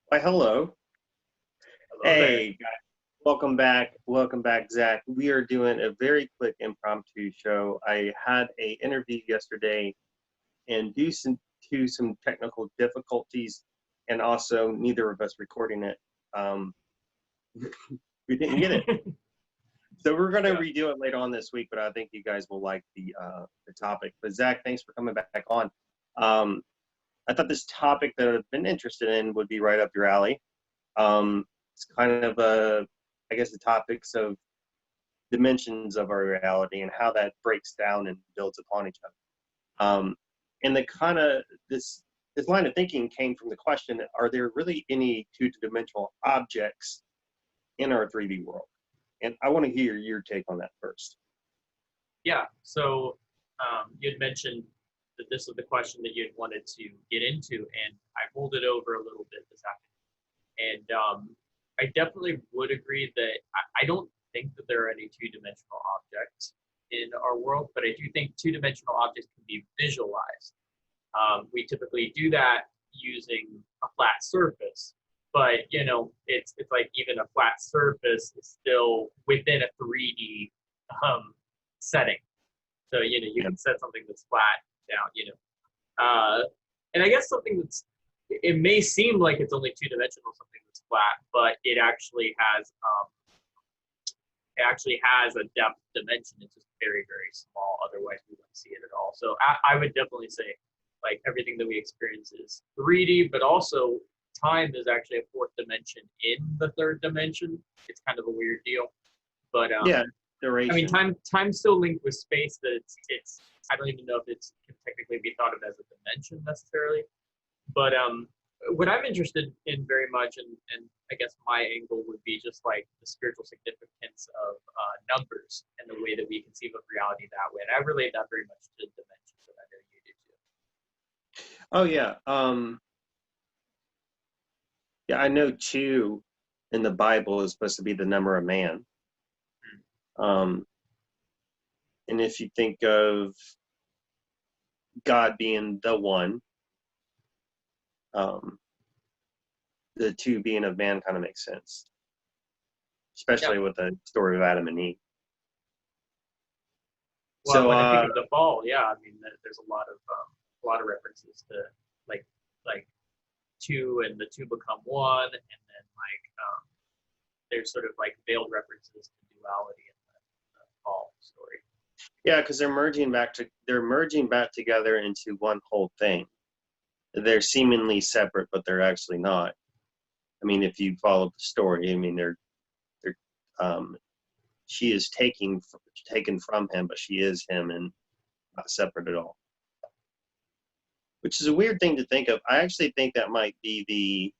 Why, hello. Hello there. Hey, guys. Welcome back. Welcome back, Zach. We are doing a very quick impromptu show. I had a interview yesterday and to some technical difficulties, and also neither of us recording it. Um, we didn't get it. So we're going to Yeah. redo it later on this week, but I think you guys will like the topic. But Zach, thanks for coming back on. Um, I thought this topic that I've been interested in would be right up your alley. It's kind of I guess, the topics of dimensions of our reality and how that breaks down and builds upon each other. And the kind of this line of thinking came from the question: are there really any two-dimensional objects in our 3D world? And I want to hear your take on that first. Yeah. So you had mentioned that this was the question that you had wanted to get into, and I pulled it over a little bit this afternoon. And I definitely would agree that I don't think that there are any two-dimensional objects in our world, but I do think two-dimensional objects can be visualized. We typically do that using a flat surface, but it's like even a flat surface is still within a 3D setting. So you Yeah, can set something that's flat down. And I guess something that's it may seem like it's only two-dimensional, something that's flat, but it actually has a depth dimension. It's just very, very small. Otherwise, we wouldn't see it at all. So I would definitely say, like, everything that we experience is 3D, but also time is actually a fourth dimension in the third dimension. It's kind of a weird deal, but yeah, I mean, duration. time's still linked with space. That it's I don't even know if it can technically be thought of as a dimension necessarily. But what I'm interested in very much, and I guess my angle would be just like the spiritual significance of numbers and the way that we conceive of reality that way. And I relate that very much to dimensions, and I know you do too. Oh yeah, yeah. I know two in the Bible is supposed to be the number of man. Um, and if you think of God being the one, um, the two being of man kind of makes sense, Yeah. especially with the story of Adam and Eve. Well, So, when I think of the fall, yeah, I mean, there's a lot of references to like like two and the two become one, and then there's sort of like veiled references to duality in the fall story. yeah, because they're merging back together into one whole thing. They're seemingly separate, but they're actually not. I mean, if you follow the story, I mean, they're she is taken from him, but she is him and not separate at all. Which is a weird thing to think of. I actually think that might be the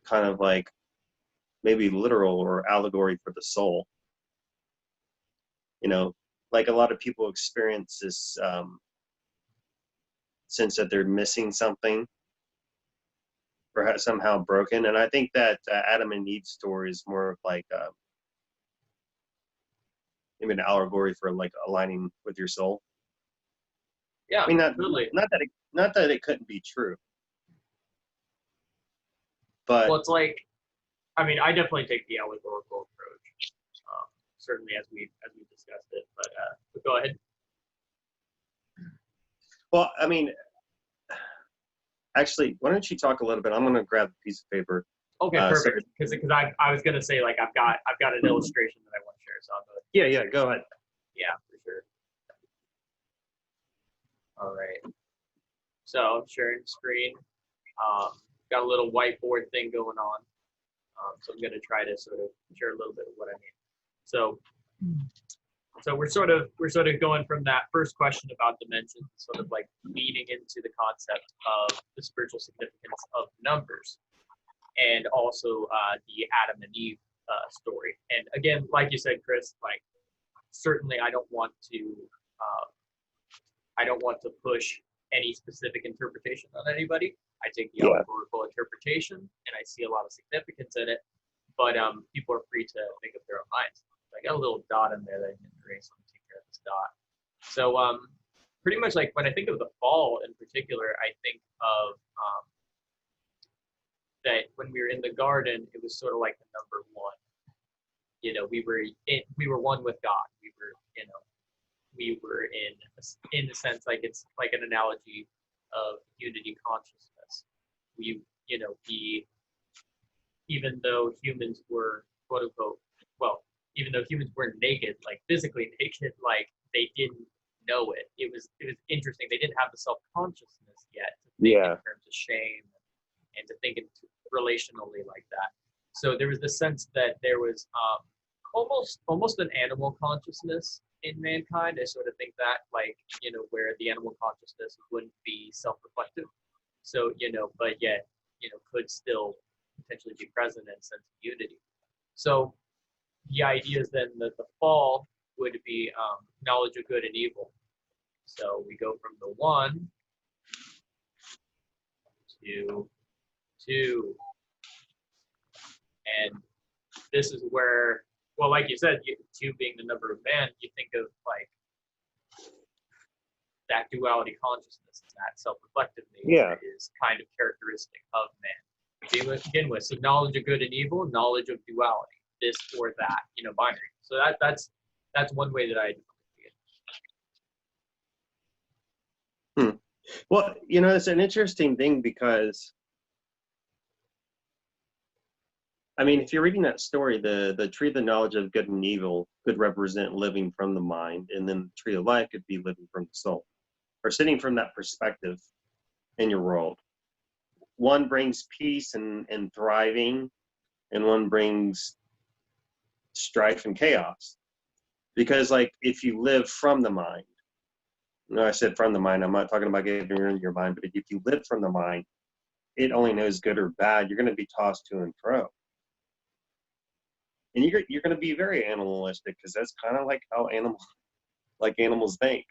kind of like maybe literal or allegory for the soul. You know, like a lot of people experience this sense that they're missing something or somehow broken. And I think that Adam and Eve story is more of like maybe an allegory for like aligning with your soul. Yeah, I mean, totally. not that it couldn't be true, but Well, it's like, I mean, I definitely take the allegorical approach, certainly as we discussed it. But go ahead. well, I mean, actually, why don't you talk a little bit? I'm going to grab a piece of paper. Okay, So perfect. Because I was gonna say, like, I've got an illustration that I want to share, so I'll go ahead yeah, and yeah, share go some. ahead. Yeah, for sure. All right. So I'm sharing screen. Um, got a little whiteboard thing going on. So I'm going to try to sort of share a little bit of what I mean. So, so we're sort of going from that first question about dimensions, sort of like leading into the concept of the spiritual significance of numbers, and also the Adam and Eve story. And again, like you said, Chris, like certainly uh, I don't want to push any specific interpretation on anybody. I take the Yeah. allegorical interpretation, and I see a lot of significance in it. But people are free to make up their own minds. So I got a little dot in there that I didn't erase. Let me take care of this dot. So pretty much like when I think of the fall in particular, I think of that when we were in the garden, it was sort of like the number one. We were one with God. We were in the sense, like, it's like an analogy of unity consciousness. We even though humans were, quote unquote, well, even though humans were naked, like physically naked, like they didn't know it. It was interesting. They didn't have the self consciousness yet to think in terms of shame and to think relationally like that. So there was the sense that there was almost an animal consciousness in mankind. I sort of think that, like, where the animal consciousness wouldn't be self-reflective. So, but yet, could still potentially be present in a sense of unity. So the idea is then that the fall would be knowledge of good and evil. So we go from the 1 to 2. And this is where, well, like you said, 2 being the number of man, you think of like that duality consciousness, that self-reflective nature is kind of characteristic of man. Begin with, so knowledge of good and evil, knowledge of duality, this or that, binary. So that's one way that I see it. Well, it's an interesting thing because, I mean, if you're reading that story, the tree of the knowledge of good and evil could represent living from the mind, and then the tree of life could be living from the soul, or sitting from that perspective in your world. One brings peace and thriving, and one brings strife and chaos. Because, like, if you live from the mind, I said from the mind, I'm not talking about getting rid of your mind, but if you live from the mind, it only knows good or bad. You're going to be tossed to and fro. And you're going to be very animalistic, because that's kind of like how animals think.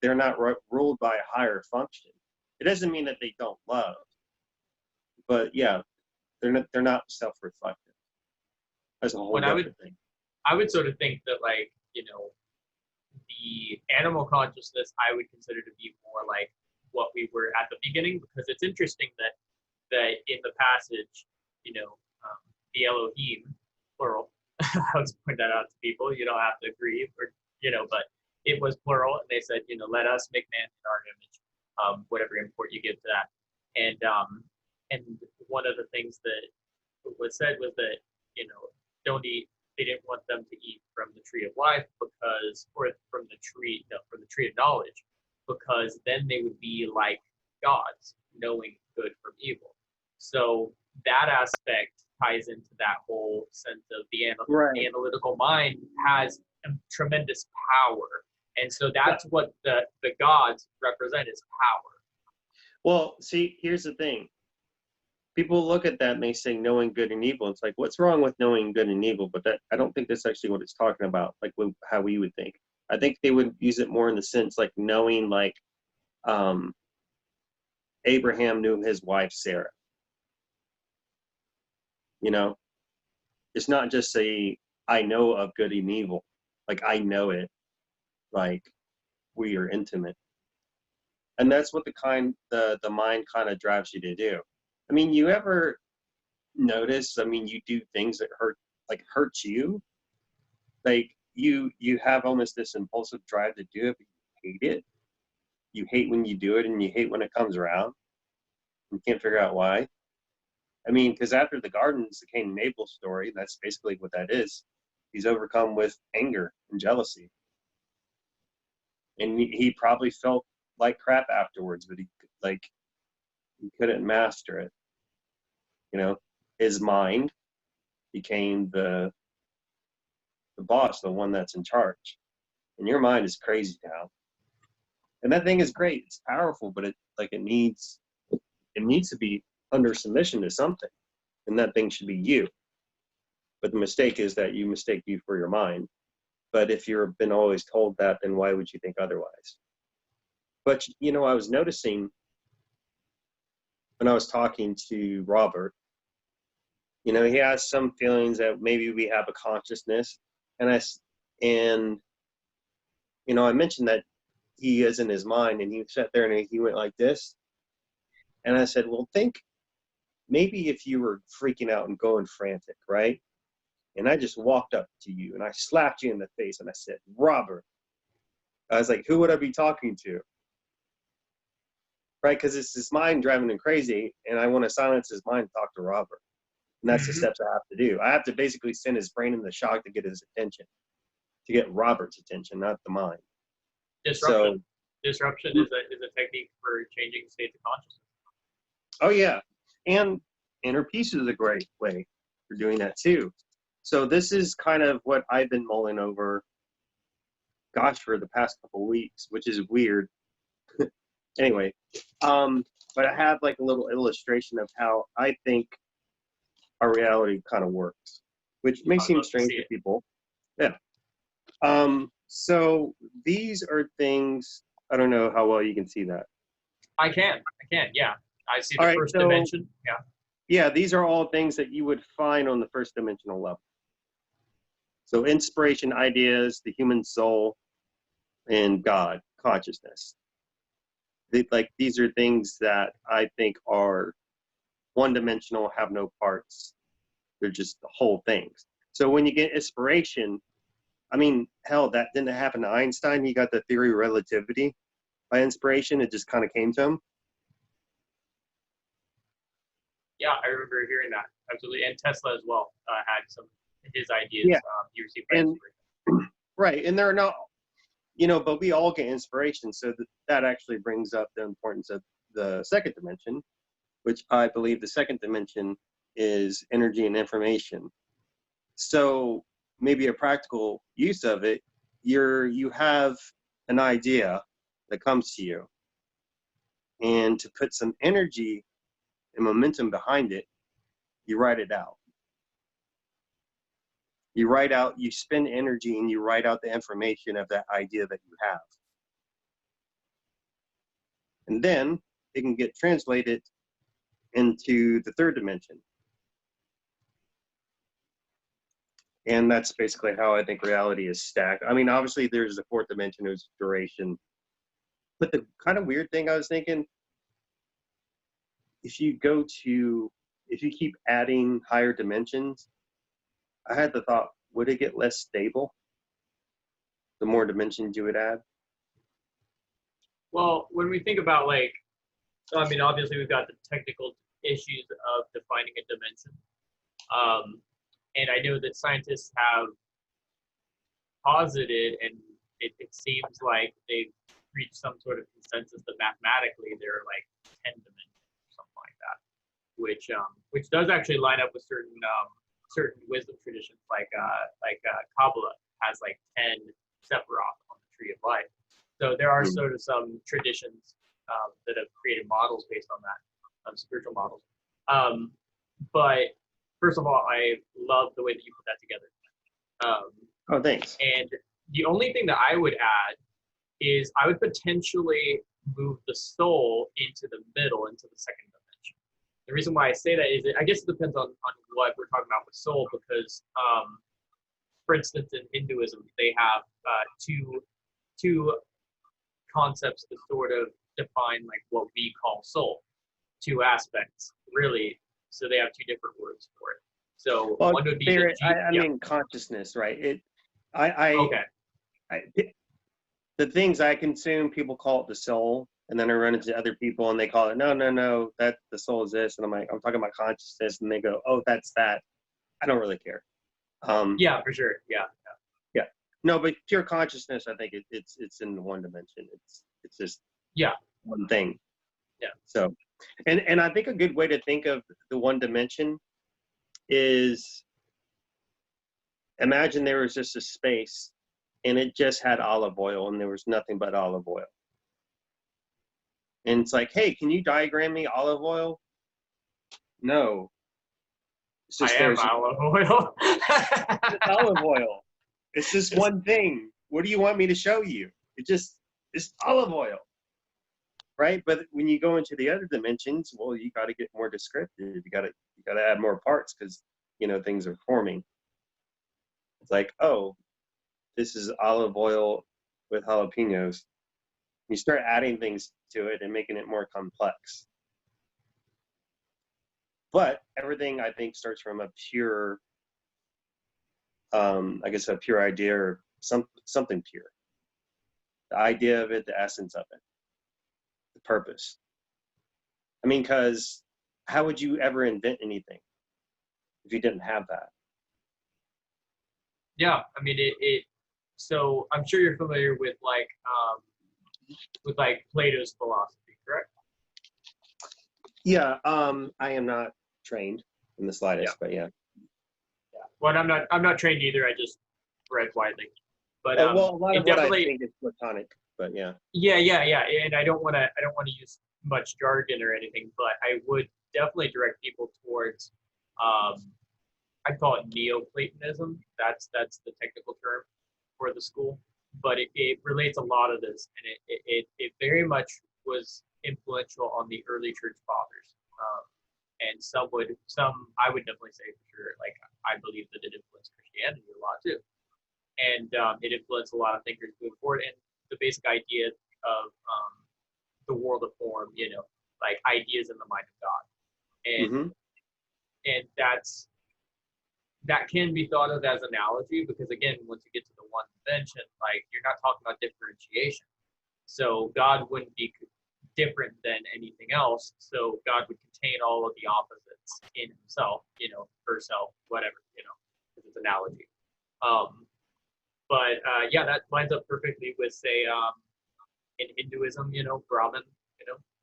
They're not ruled by a higher function. It doesn't mean that they don't love, but yeah, they're not self-reflective. That's a whole different thing. I would sort of think that, like, the animal consciousness I would consider to be more like what we were at the beginning, because it's interesting that in the passage, the Elohim, plural, I was point that out to people. You don't have to agree, or but it was plural, and they said, let us make man in our image, whatever import you give to that. And one of the things that was said was that, don't eat. They didn't want them to eat from the tree of life or from the tree of knowledge, because then they would be like gods, knowing good from evil. So that aspect ties into that whole sense of the analytical mind has a tremendous power. And so that's what the gods represent, is power. Well, see, here's the thing. People look at that and they say knowing good and evil. It's like, what's wrong with knowing good and evil? But I don't think that's actually what it's talking about, like how we would think. I think they would use it more in the sense like knowing, like Abraham knew his wife Sarah. It's not just say, I know of good and evil. Like, I know it. Like, we are intimate. And that's what the mind kind of drives you to do. I mean, you ever notice, you do things that hurt you? Like, you have almost this impulsive drive to do it, but you hate it. You hate when you do it, and you hate when it comes around. You can't figure out why. Because after the garden is the Cain and Abel story, that's basically what that is. He's overcome with anger and jealousy. And he probably felt like crap afterwards, but he couldn't master it. His mind became the boss, the one that's in charge. And your mind is crazy now. And that thing is great. It's powerful, but it needs to be under submission to something. And that thing should be you. But the mistake is that you mistake you for your mind. But if you've been always told that, then why would you think otherwise? But, I was noticing when I was talking to Robert, he has some feelings that maybe we have a consciousness. And I mentioned that he is in his mind, and he sat there and he went like this. And I said, well, think maybe if you were freaking out and going frantic, right? And I just walked up to you and I slapped you in the face and I said, Robert. I was like, who would I be talking to? Right? Because it's his mind driving him crazy, and I want to silence his mind and talk to Robert. And that's the Mhm. steps I have to do. I have to basically send his brain into shock to get his attention, to get Robert's attention, not the mind. So, Disruption. Disruption is a technique for changing states of consciousness. oh yeah, and inner peace is a great way for doing that too. So this is kind of what I've been mulling over, gosh, for the past couple weeks, which is weird. Anyway, but I have like a little illustration of how I think our reality kind of works, which may I'd seem love to strange see to it. people. Yeah. So these are things, I don't know how well you can see that. I can. Yeah. I see All the right, first so dimension. Yeah. yeah, these are all things that you would find on the first dimensional level. So inspiration, ideas, the human soul, and God, consciousness. Like these are things that I think are one dimensional, have no parts. They're just the whole things. So when you get inspiration, I mean, hell, that didn't happen to Einstein. He got the theory of relativity by inspiration. It just kind of came to him. Yeah, I remember hearing that. Absolutely. And Tesla as well had some his ideas Yeah. he received by And inspiration. right. And they're not, but we all get inspiration. So that actually brings up the importance of the second dimension, which I believe the second dimension is energy and information. So maybe a practical use of it, you have an idea that comes to you, and to put some energy and momentum behind it, you write it out. You write out, you spend energy and you write out the information of that idea that you have. And then it can get translated into the third dimension. And that's basically how I think reality is stacked. I mean, obviously there's the fourth dimension, there's duration. But the kind of weird thing I was thinking, if you keep adding higher dimensions, I had the thought, would it get less stable the more dimensions you would add? Well, when we think about I mean, obviously we've got the technical issues of defining a dimension. And I know that scientists have posited, and it seems like they've reached some sort of consensus that mathematically there are like 10 dimensions or something like that, which does actually line up with certain wisdom traditions, like Kabbalah has like 10 Sephiroth on the Tree of Life. So there are sort of some traditions that have created models based on that, spiritual models. But first of all, I love the way that you put that together. Oh, thanks. And the only thing that I would add is I would potentially move the soul into the middle, into the second dimension. The reason why I say that is, I guess it depends on what we're talking about with soul, because, for instance, in Hinduism, they have two concepts that sort of define like what we call soul. Two aspects, really. So they have two different words for it. So Well, one would be spirit, the I mean consciousness, right? Okay. The things I consume, people call it the soul, and then I run into other people and they call it no, that the soul is this, and I'm like, I'm talking about consciousness, and they go, oh, that's that. I don't really care. Yeah, for sure. Yeah. Yeah. No, but pure consciousness, I think it's in one dimension. It's just one thing. Yeah. So, and I think a good way to think of the one dimension is, imagine there was just a space and it just had olive oil and there was nothing but olive oil. And it's like, hey, can you diagram me olive oil? No. It's just I am olive oil. It's olive oil. It's just one thing. What do you want me to show you? It's olive oil. Right? But when you go into the other dimensions, well, you got to get more descriptive. You got to add more parts because, things are forming. It's like, oh, this is olive oil with jalapenos. You start adding things to it and making it more complex. But everything I think starts from a pure, I guess, a pure idea or something pure. The idea of it, the essence of it, the purpose. I mean, because how would you ever invent anything if you didn't have that? Yeah, I mean it. So I'm sure you're familiar with like Plato's philosophy, correct? Yeah, I am not trained in the Yeah, slightest, but yeah. yeah. Well, I'm not trained either. I just read widely, but Well, a lot of it what I definitely. think is platonic, but yeah. Yeah, yeah, yeah. And I don't want to use much jargon or anything, but I would definitely direct people towards um, I'd call it Neoplatonism. That's the technical term for the school, but it relates a lot of this, and it very much was influential on the early church fathers. And some I would definitely say for sure, like I believe that it influenced Christianity a lot too, and it influenced a lot of thinkers moving forward. And the basic idea of the world of form, like ideas in the mind of God, and Mm-hmm. and that can be thought of as analogy because again, once you get to the one dimension, like you're not talking about differentiation. So God wouldn't be different than anything else. So God would contain all of the opposites in himself, herself, whatever, because it's analogy. Um, but yeah, that lines up perfectly with say in Hinduism, Brahman,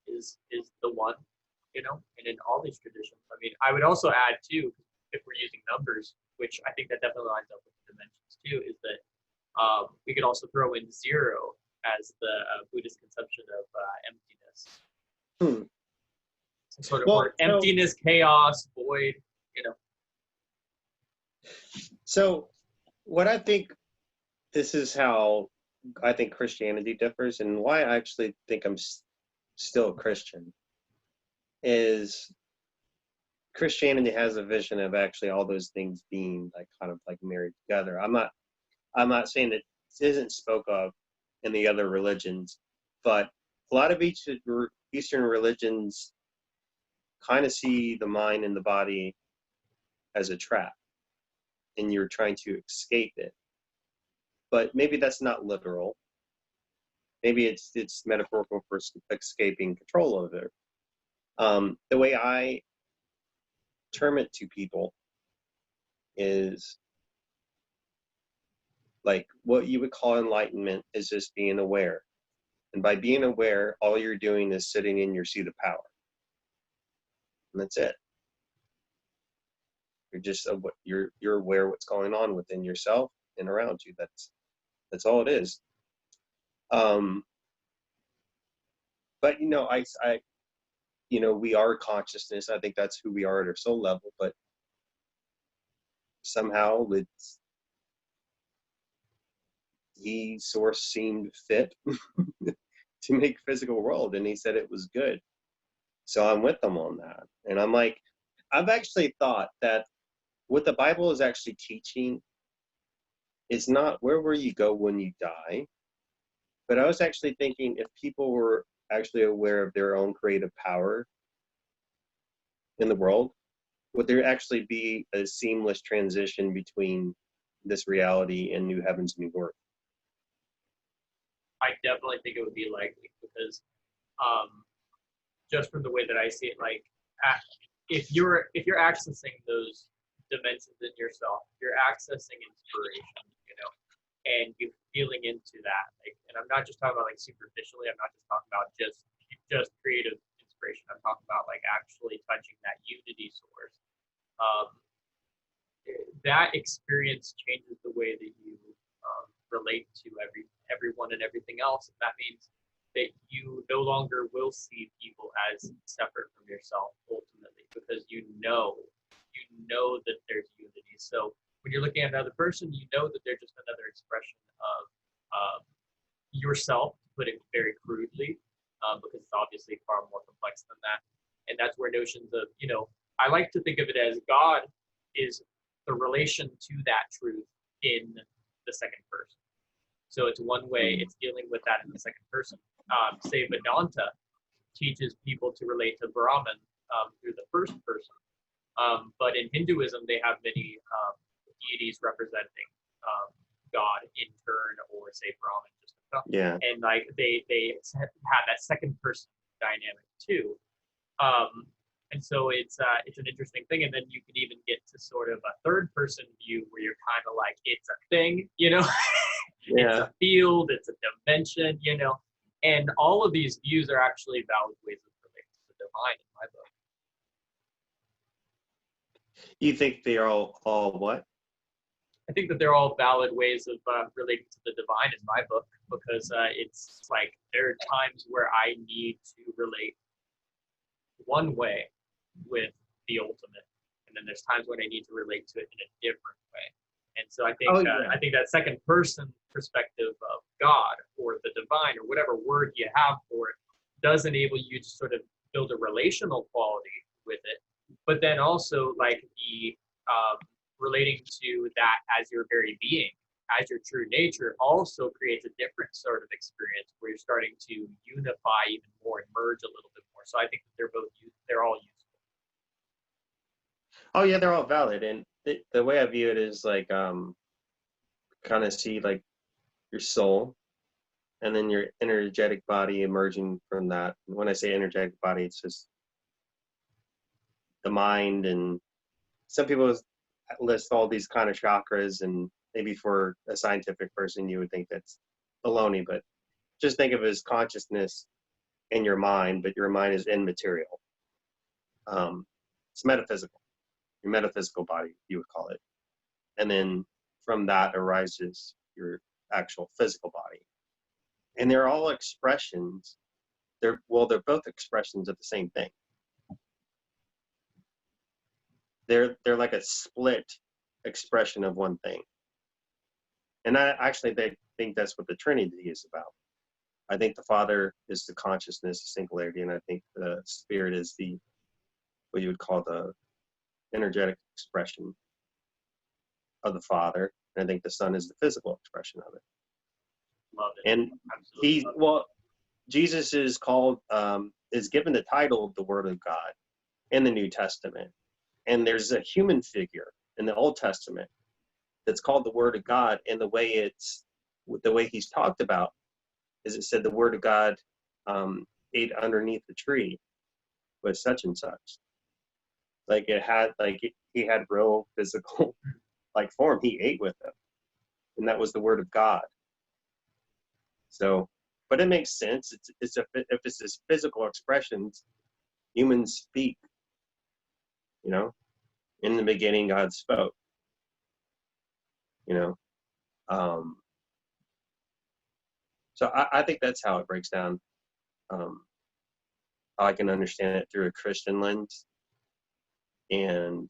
is the one, and in all these traditions. I mean, I would also add too, if we're using numbers, which I think that definitely lines up with the dimensions too, is that we could also throw in zero as the Buddhist conception of emptiness. Hmm. Some sort of Well, word, emptiness, chaos, void. You know. so what I think, this is how I think Christianity differs, and why I actually think I'm still a Christian, is Christianity has a vision of actually all those things being like kind of like married together. I'm not saying that this isn't spoke of in the other religions, but a lot of Eastern religions kind of see the mind and the body as a trap, and you're trying to escape it. But maybe that's not literal. Maybe it's metaphorical for escaping control of it. The way I term it to people is like what you would call enlightenment is just being aware. And by being aware, all you're doing is sitting in your seat of power. And that's it. You're just you're aware of what's going on within yourself and around you. That's all it is. Um, but we are consciousness. I think that's who we are at our soul level. But somehow he source seemed fit to make physical world, and he said it was good. So I'm with them on that. And I'm like, I've actually thought that what the Bible is actually teaching is not where will you go when you die, but I was actually thinking if people were actually aware of their own creative power in the world, would there actually be a seamless transition between this reality and new heavens, new earth? I definitely think it would be likely because just from the way that I see it, like if you're accessing those dimensions in yourself, you're accessing inspiration, and you're feeling into that. Like, and I'm not just talking about like superficially. I'm not just talking about just creative inspiration. I'm talking about like actually touching that unity source. Um, that experience changes the way that you relate to everyone and everything else. And that means that you no longer will see people as separate from yourself ultimately because you know that there's unity. So when you're looking at another person, you know that they're just another expression of yourself, to put it very crudely, because it's obviously far more complex than that. And that's where notions of, I like to think of it as God is the relation to that truth in the second person. So it's one way it's dealing with that in the second person. Say Vedanta teaches people to relate to Brahman through the first person. But in Hinduism, they have many deities representing God in turn, or say Brahman, just Yeah. and like they have that second person dynamic too. And so it's an interesting thing, and then you can even get to sort of a third person view where you're kind of like it's a thing, it's Yeah. a field, it's a dimension, and all of these views are actually valid ways of relating to the divine in my book. You think they are all what? I think that they're all valid ways of relating to the divine in my book, because it's like there are times where I need to relate one way with the ultimate, and then there's times when I need to relate to it in a different way. And so I think I think that second person perspective of God or the divine or whatever word you have for it does enable you to sort of build a relational quality with it, but then also like the relating to that as your very being, as your true nature, also creates a different sort of experience where you're starting to unify even more and merge a little bit more. So I think that they're all useful. Oh yeah, they're all valid, and the way I view it is like kind of see like your soul, and then your energetic body emerging from that. And when I say energetic body, it's just the mind, and some people list all these kind of chakras, and maybe for a scientific person you would think that's baloney, but just think of it as consciousness in your mind, but your mind is immaterial. It's metaphysical, your metaphysical body, you would call it. And then from that arises your actual physical body. And they're all expressions. They're both expressions of the same thing. They're like a split expression of one thing. And they think that's what the Trinity is about. I think the Father is the consciousness, the singularity, and I think the Spirit is what you would call the energetic expression of the Father. And I think the Son is the physical expression of it. Love it. And Jesus is called, is given the title of the Word of God in the New Testament. And there's a human figure in the Old Testament that's called the Word of God, and the way he's talked about is it said the Word of God ate underneath the tree with such and such. Like he had real physical like form. He ate with them, and that was the Word of God. So, but it makes sense. If it's this physical expressions, humans speak. In the beginning, God spoke. So I think that's how it breaks down. How I can understand it through a Christian lens, and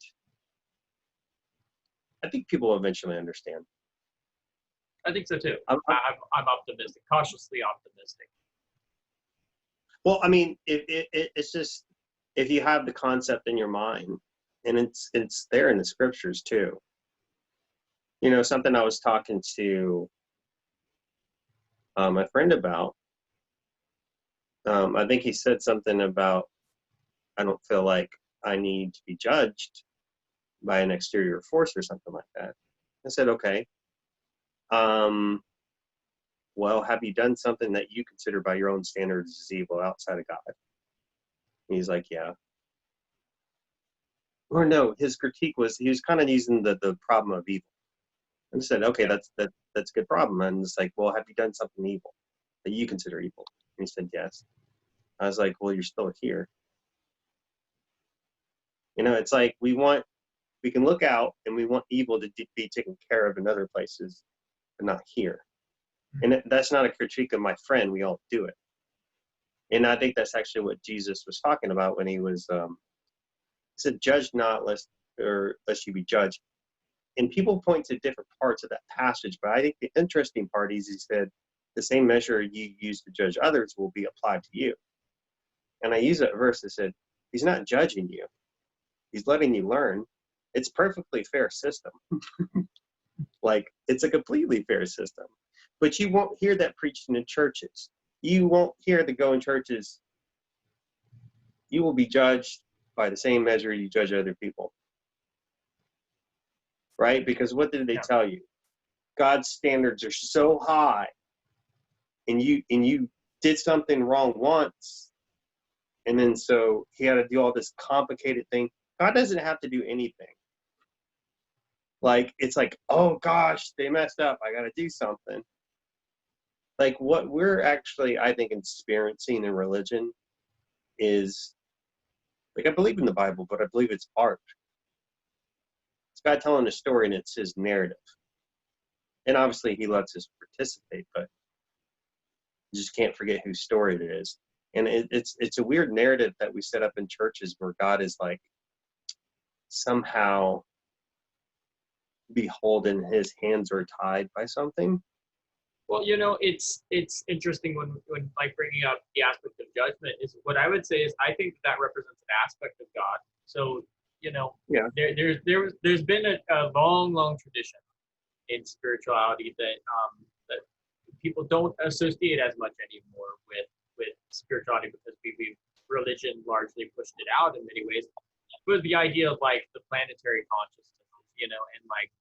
I think people will eventually understand. I think so too. I'm optimistic, cautiously optimistic. Well, I mean, it's just if you have the concept in your mind, and it's there in the scriptures too. Something I was talking to my friend about. I think he said something about, I don't feel like I need to be judged by an exterior force or something like that. I said, okay. Well, have you done something that you consider by your own standards as evil outside of God? And he's like, yeah. Or no, his critique was he was kind of using the problem of evil. And I said, okay, that's a good problem. And it's like, well, have you done something evil that you consider evil? And he said, yes. I was like, well, you're still here. It's like we can look out and we want evil to be taken care of in other places, but not here. And that's not a critique of my friend. We all do it. And I think that's actually what Jesus was talking about when he was, he said, judge not lest you be judged. And people point to different parts of that passage, but I think the interesting part is he said, the same measure you use to judge others will be applied to you. And I use that verse that said, he's not judging you. He's letting you learn. It's perfectly fair system. Like, it's a completely fair system. But you won't hear that preached in churches. You won't hear the go in churches. You will be judged by the same measure you judge other people. right? Because what did they Yeah. tell you? God's standards are so high, and you did something wrong once, and then so he had to do all this complicated thing. God doesn't have to do anything. Like, it's like, oh gosh, they messed up, I got to do something. Like, what we're actually, I think, experiencing in religion is, like, I believe in the Bible, but I believe it's art. It's God telling a story, and it's his narrative. And obviously he lets us participate, but you just can't forget whose story it is. And it's a weird narrative that we set up in churches where God is like somehow beholden, his hands are tied by something. Well, it's interesting when like bringing up the aspect of judgment is what I would say is I think that represents an aspect of God. So Yeah. there's been a long tradition in spirituality that people don't associate as much anymore with spirituality because we've religion largely pushed it out in many ways. But the idea of like the planetary consciousness, and like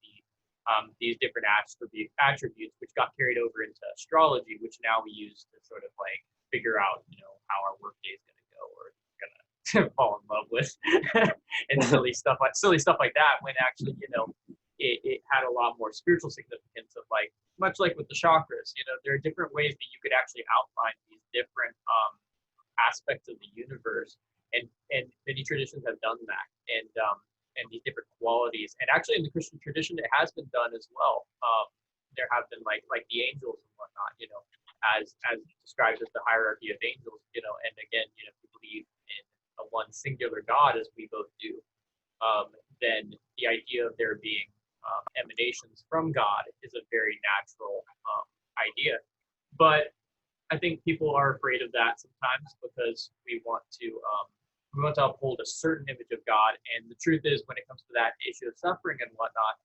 these different attributes which got carried over into astrology, which now we use to sort of like figure out, how our workday is going to go or going to fall in love with, and silly stuff like that. When actually, it had a lot more spiritual significance of like, much like with the chakras, there are different ways that you could actually outline these different aspects of the universe, and many traditions have done that, and these different qualities. And actually, in the Christian tradition, it has been done as well. There have been like the angels and whatnot, as described as the hierarchy of angels, and again, if you believe in a one singular God, as we both do, then the idea of there being emanations from God is a very natural idea. But I think people are afraid of that sometimes because we want to uphold a certain image of God. And the truth is, when it comes to that issue of suffering and whatnot,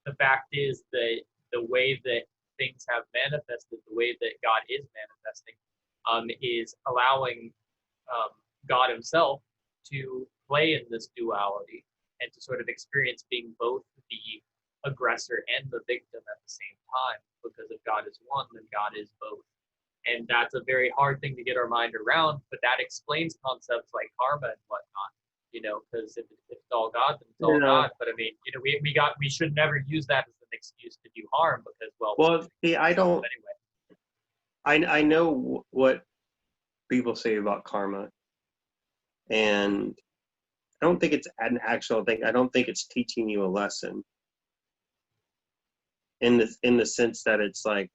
the fact is that the way that things have manifested, the way that God is manifesting, is allowing God himself to play in this duality and to sort of experience being both the aggressor and the victim at the same time. Because if God is one, then God is both. And that's a very hard thing to get our mind around, but that explains concepts like karma and whatnot, because if it's all God, then it's all God. But I mean, we should never use that as an excuse to do harm because, Well, see, I don't, anyway. I know what people say about karma, and I don't think it's an actual thing. I don't think it's teaching you a lesson in the sense that it's like,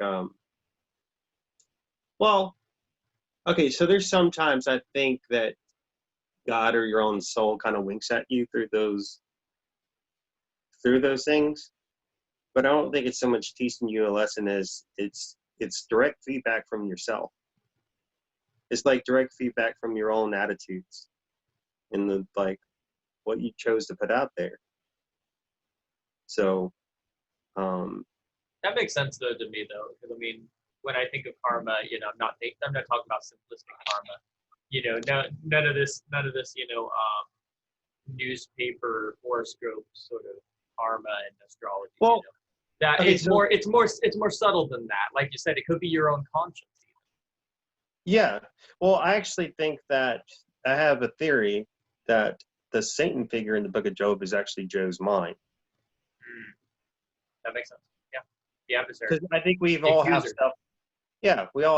well, okay, so there's sometimes I think that God or your own soul kind of winks at you through those things, but I don't think it's so much teaching you a lesson as it's direct feedback from yourself. It's like direct feedback from your own attitudes and the like what you chose to put out there. So that makes sense though to me though, because I mean, when I think of karma, I'm not talking about simplistic karma. None of this, newspaper horoscope sort of karma and astrology. well, that okay, it's more subtle than that. Like you said, it could be your own conscience. yeah. Well, I actually think that I have a theory that the Satan figure in the book of Job is actually Job's mind. That makes sense. Yeah. The adversary. Because I think we all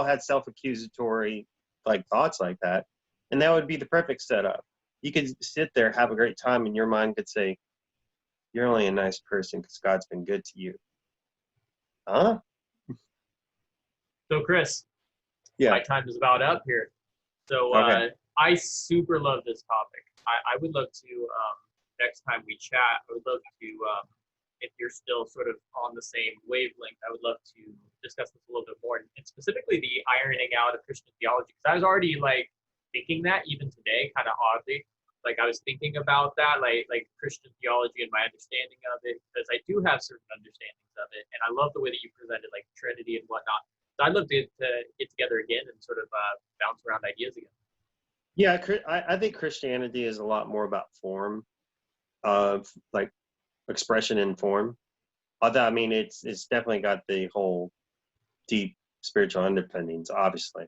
had self-accusatory like thoughts like that. And that would be the perfect setup. You could sit there, have a great time, and your mind could say, you're only a nice person because God's been good to you. Huh? So Chris, Yeah. my time is about up here. So Okay. I super love this topic. I would love to, next time we chat, I would love to, if you're still sort of on the same wavelength, I would love to discuss this a little bit more, and specifically the ironing out of Christian theology. Because I was already like thinking that even today, kind of oddly, like I was thinking about that, like Christian theology and my understanding of it, because I do have certain understandings of it, and I love the way that you presented like Trinity and whatnot. So I'd love to get together again and sort of bounce around ideas again. Yeah, I think Christianity is a lot more about form of like expression and form. Although I mean, it's definitely got the whole deep spiritual underpinnings, obviously,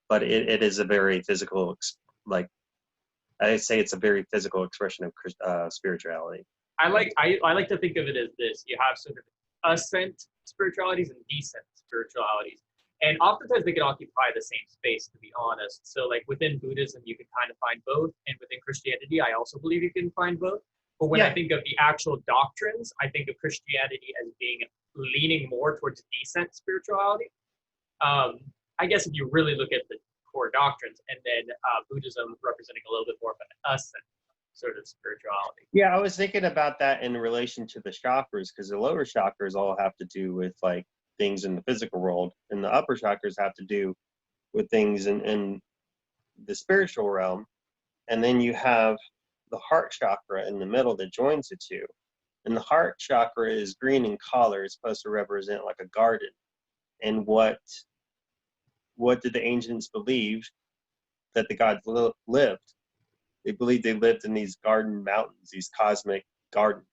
but it is a very physical, like I say, it's a very physical expression of spirituality. I like to think of it as this: you have sort of ascent spiritualities and descent spiritualities, and oftentimes they can occupy the same space. To be honest, so like within Buddhism, you can kind of find both, and within Christianity, I also believe you can find both. But when I think of the actual doctrines, I think of Christianity as being leaning more towards descent spirituality. I guess if you really look at the core doctrines, and then Buddhism representing a little bit more of an ascent sort of spirituality. Yeah, I was thinking about that in relation to the chakras, because the lower chakras all have to do with like things in the physical world, and the upper chakras have to do with things in the spiritual realm. And then you have the heart chakra in the middle that joins the two. And the heart chakra is green in color. It's supposed to represent like a garden. And what did the ancients believe that the gods lived? They believed they lived in these garden mountains, these cosmic gardens.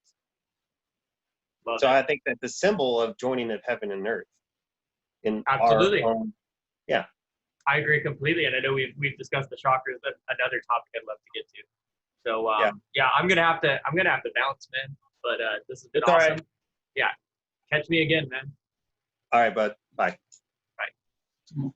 Love So it. I think that the symbol of joining of heaven and earth in Absolutely. our own, yeah. I agree completely, and I know we've discussed the chakras. That's another topic I'd love to get to. So yeah, I'm gonna have to bounce, man. But this has been It's all awesome. right. Yeah, catch me again, man. All right, bud. Bye. Bye.